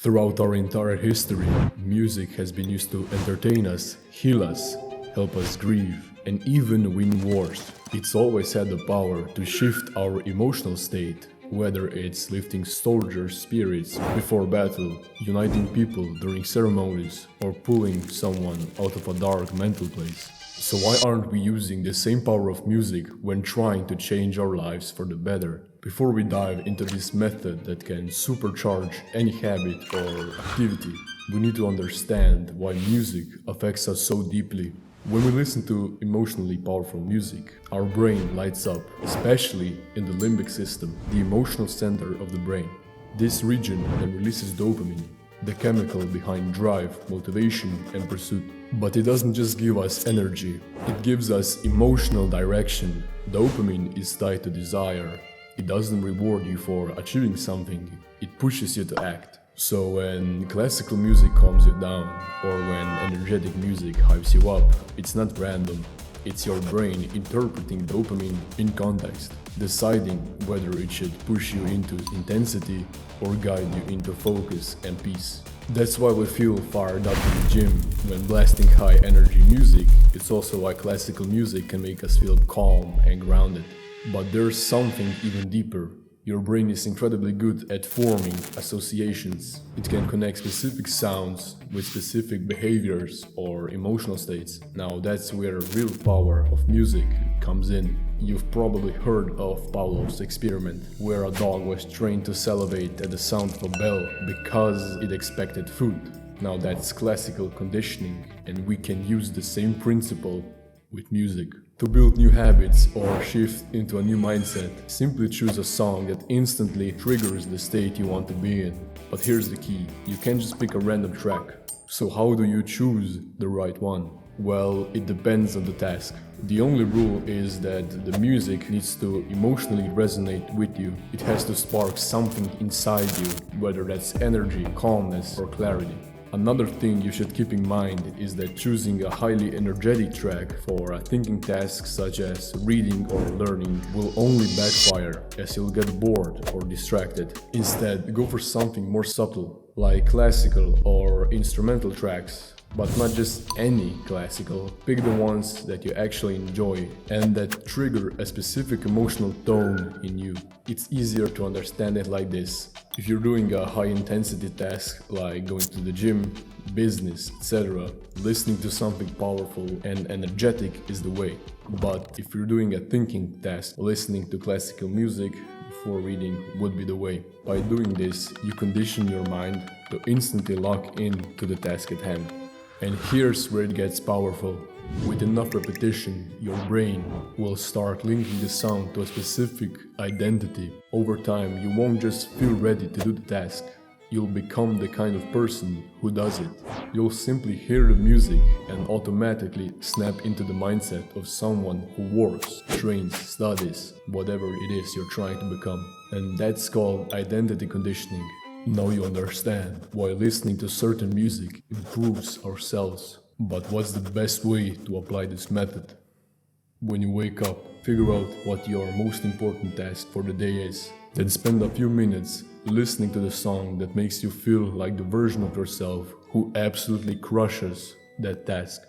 Throughout our entire history, music has been used to entertain us, heal us, help us grieve, and even win wars. It's always had the power to shift our emotional state, whether it's lifting soldiers' spirits before battle, uniting people during ceremonies, or pulling someone out of a dark mental place. So why aren't we using the same power of music when trying to change our lives for the better? Before we dive into this method that can supercharge any habit or activity, we need to understand why music affects us so deeply. When we listen to emotionally powerful music, our brain lights up, especially in the limbic system, the emotional center of the brain. This region then releases dopamine, the chemical behind drive, motivation, and pursuit. But it doesn't just give us energy, it gives us emotional direction. Dopamine is tied to desire. It doesn't reward you for achieving something, it pushes you to act. So when classical music calms you down, or when energetic music hypes you up, it's not random. It's your brain interpreting dopamine in context, deciding whether it should push you into intensity or guide you into focus and peace. That's why we feel fired up in the gym when blasting high energy music. It's also why classical music can make us feel calm and grounded. But there's something even deeper. Your brain is incredibly good at forming associations. It can connect specific sounds with specific behaviors or emotional states. Now that's where the real power of music comes in. You've probably heard of Pavlov's experiment, where a dog was trained to salivate at the sound of a bell because it expected food. Now that's classical conditioning, and we can use the same principle with music. To build new habits or shift into a new mindset, simply choose a song that instantly triggers the state you want to be in. But here's the key, you can't just pick a random track. So how do you choose the right one? Well, it depends on the task. The only rule is that the music needs to emotionally resonate with you. It has to spark something inside you, whether that's energy, calmness, or clarity. Another thing you should keep in mind is that choosing a highly energetic track for a thinking task such as reading or learning will only backfire, as you'll get bored or distracted. Instead, go for something more subtle, like classical or instrumental tracks. But not just any classical. Pick the ones that you actually enjoy and that trigger a specific emotional tone in you. It's easier to understand it like this. If you're doing a high-intensity task like going to the gym, business, etc., listening to something powerful and energetic is the way. But if you're doing a thinking task, listening to classical music before reading would be the way. By doing this, you condition your mind to instantly lock in to the task at hand. And here's where it gets powerful. With enough repetition, your brain will start linking the sound to a specific identity. Over time, you won't just feel ready to do the task. You'll become the kind of person who does it. You'll simply hear the music and automatically snap into the mindset of someone who works, trains, studies, whatever it is you're trying to become. And that's called identity conditioning. Now you understand why listening to certain music improves ourselves. But what's the best way to apply this method? When you wake up, figure out what your most important task for the day is. Then spend a few minutes listening to the song that makes you feel like the version of yourself who absolutely crushes that task.